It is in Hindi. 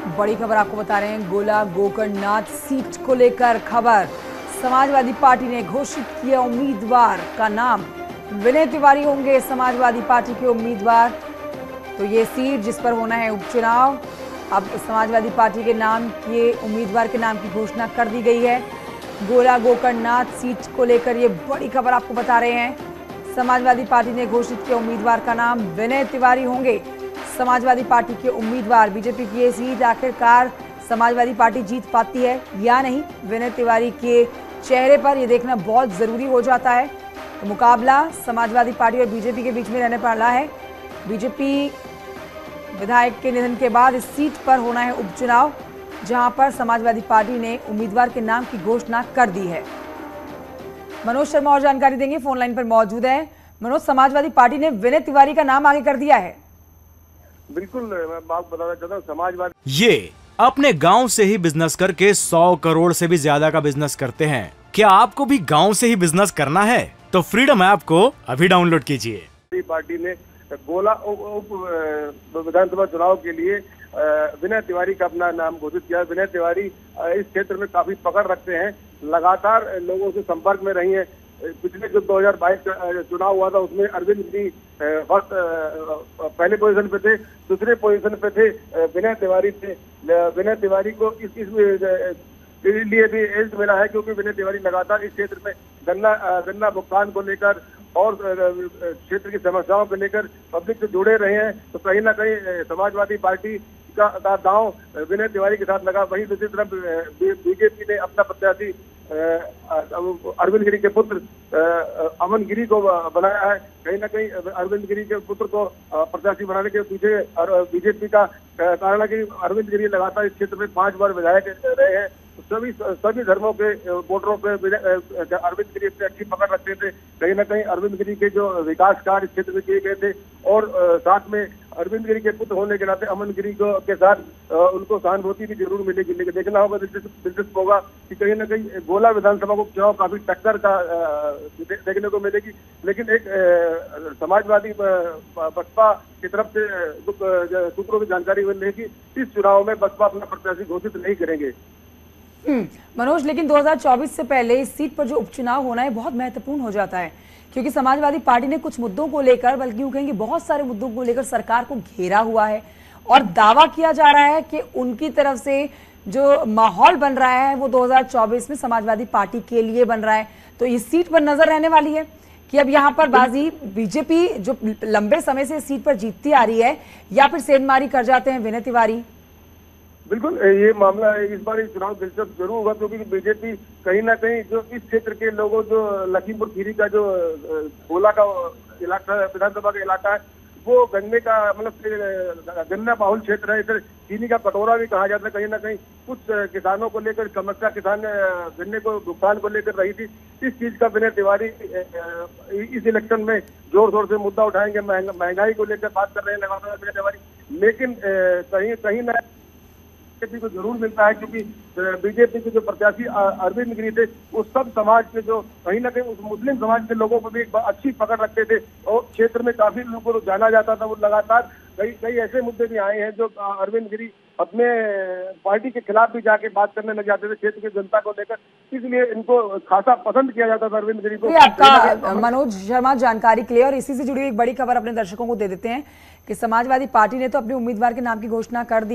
बड़ी खबर आपको बता रहे हैं। गोला गोकर्णनाथ सीट को लेकर खबर। समाजवादी पार्टी ने घोषित किया उम्मीदवार का नाम। विनय तिवारी होंगे समाजवादी पार्टी के उम्मीदवार। तो ये सीट जिस पर होना है उपचुनाव, अब समाजवादी पार्टी के नाम के उम्मीदवार के नाम की घोषणा कर दी गई है। गोला गोकर्णनाथ सीट को लेकर ये बड़ी खबर आपको बता रहे हैं। समाजवादी पार्टी ने घोषित किया उम्मीदवार का नाम। विनय तिवारी होंगे समाजवादी पार्टी के उम्मीदवार। बीजेपी की ये सीट आखिरकार समाजवादी पार्टी जीत पाती है या नहीं, विनय तिवारी के चेहरे पर यह देखना बहुत जरूरी हो जाता है। तो मुकाबला समाजवादी पार्टी और बीजेपी के बीच में रहने वाला है। बीजेपी विधायक के निधन के बाद इस सीट पर होना है उपचुनाव, जहां पर समाजवादी पार्टी ने उम्मीदवार के नाम की घोषणा कर दी है। मनोज शर्मा और जानकारी देंगे, फोन लाइन पर मौजूद है। मनोज, समाजवादी पार्टी ने विनय तिवारी का नाम आगे कर दिया है। बिल्कुल, मैं बात बताना चाहता हूँ। समाजवादी ये अपने गांव से ही बिजनेस करके 100 करोड़ से भी ज्यादा का बिजनेस करते हैं। क्या आपको भी गांव से ही बिजनेस करना है? तो फ्रीडम ऐप को अभी डाउनलोड कीजिए। पार्टी ने गोला उप विधानसभा चुनाव के लिए विनय तिवारी का अपना नाम घोषित किया। विनय तिवारी इस क्षेत्र में काफी पकड़ रखते हैं, लगातार लोगों से संपर्क में रही हैं। पिछले जो 2022 चुनाव हुआ था उसमें अरविंद गिरी पहले पोजीशन पे थे, दूसरे पोजीशन पे थे विनय तिवारी थे। विनय तिवारी को इसलिए भी एज मिला है क्योंकि विनय तिवारी लगातार इस क्षेत्र में गन्ना भुगतान को लेकर और क्षेत्र की समस्याओं को लेकर पब्लिक से जुड़े रहे हैं। तो कहीं ना कहीं समाजवादी पार्टी का दांव विनय तिवारी के साथ लगा। वहीं दूसरी तरफ बीजेपी ने अपना प्रत्याशी अरविंद गिरी के पुत्र अमन गिरी को बनाया है। कहीं ना कहीं अरविंद गिरी के पुत्र को प्रत्याशी बनाने के पीछे बीजेपी का कारण है कि अरविंद गिरी लगातार इस क्षेत्र में 5 बार विधायक रहे हैं। सभी धर्मों के वोटरों पे अरविंद गिरी अपनी अच्छी पकड़ रखते थे। कहीं ना कहीं अरविंद गिरी के जो विकास कार्य इस क्षेत्र में किए गए थे और साथ में अरविंद गिरी के पुत्र होने के नाते अमन गिरी के साथ उनको सहानुभूति भी जरूर मिलेगी। लेकिन देखना होगा, दिलचस्प होगा कि कहीं ना कहीं गोला विधानसभा को चुनाव काफी टक्कर का देखने को मिलेगी। लेकिन एक समाजवादी बसपा की तरफ से सूत्रों की जानकारी मिल रही है कि इस चुनाव में बसपा अपना प्रत्याशी घोषित नहीं करेंगे। मनोज, लेकिन 2024 से पहले इस सीट पर जो उपचुनाव होना है बहुत महत्वपूर्ण हो जाता है, क्योंकि समाजवादी पार्टी ने कुछ मुद्दों को लेकर, बल्कि यूं कहेंगे बहुत सारे मुद्दों को लेकर सरकार को घेरा हुआ है और दावा किया जा रहा है कि उनकी तरफ से जो माहौल बन रहा है वो 2024 में समाजवादी पार्टी के लिए बन रहा है। तो इस सीट पर नजर रहने वाली है कि अब यहाँ पर बाजी बीजेपी जो लंबे समय से इस सीट पर जीतती आ रही है या फिर सेंधमारी कर जाते हैं विनय तिवारी। बिल्कुल, ये मामला इस बार चुनाव दिलचस्प जरूर होगा क्योंकि बीजेपी कहीं ना कहीं जो इस क्षेत्र के लोगों, जो लखीमपुर खीरी का जो गोला का इलाका, विधानसभा का इलाका है, वो गन्ने का मतलब गन्ना बाहुल क्षेत्र है। इधर चीनी का कटोरा भी कहा जाता है। कहीं ना कहीं कुछ किसानों को लेकर समस्या किसान गन्ने को भुगतान को लेकर रही थी। इस चीज का विनय तिवारी इस इलेक्शन में जोर शोर से मुद्दा उठाएंगे। महंगाई को लेकर बात कर रहे हैं लगातार विनय तिवारी। लेकिन कहीं ना बीजेपी को जरूर मिलता है क्योंकि बीजेपी के जो प्रत्याशी अरविंद गिरी थे वो सब समाज के, जो कहीं ना कहीं उस मुस्लिम समाज के लोगों को भी एक अच्छी पकड़ रखते थे और क्षेत्र में काफी लोगों को जाना जाता था। वो लगातार कई ऐसे मुद्दे भी आए हैं जो अरविंद गिरी अपने पार्टी के खिलाफ भी जाके बात करने लग जाते थे क्षेत्र की जनता को लेकर, इसलिए इनको खासा पसंद किया जाता था अरविंद गिरी को। आपका मनोज शर्मा जानकारी के लिए, और इसी से जुड़ी एक बड़ी खबर अपने दर्शकों को दे देते हैं कि समाजवादी पार्टी ने तो अपने उम्मीदवार के नाम की घोषणा कर दी।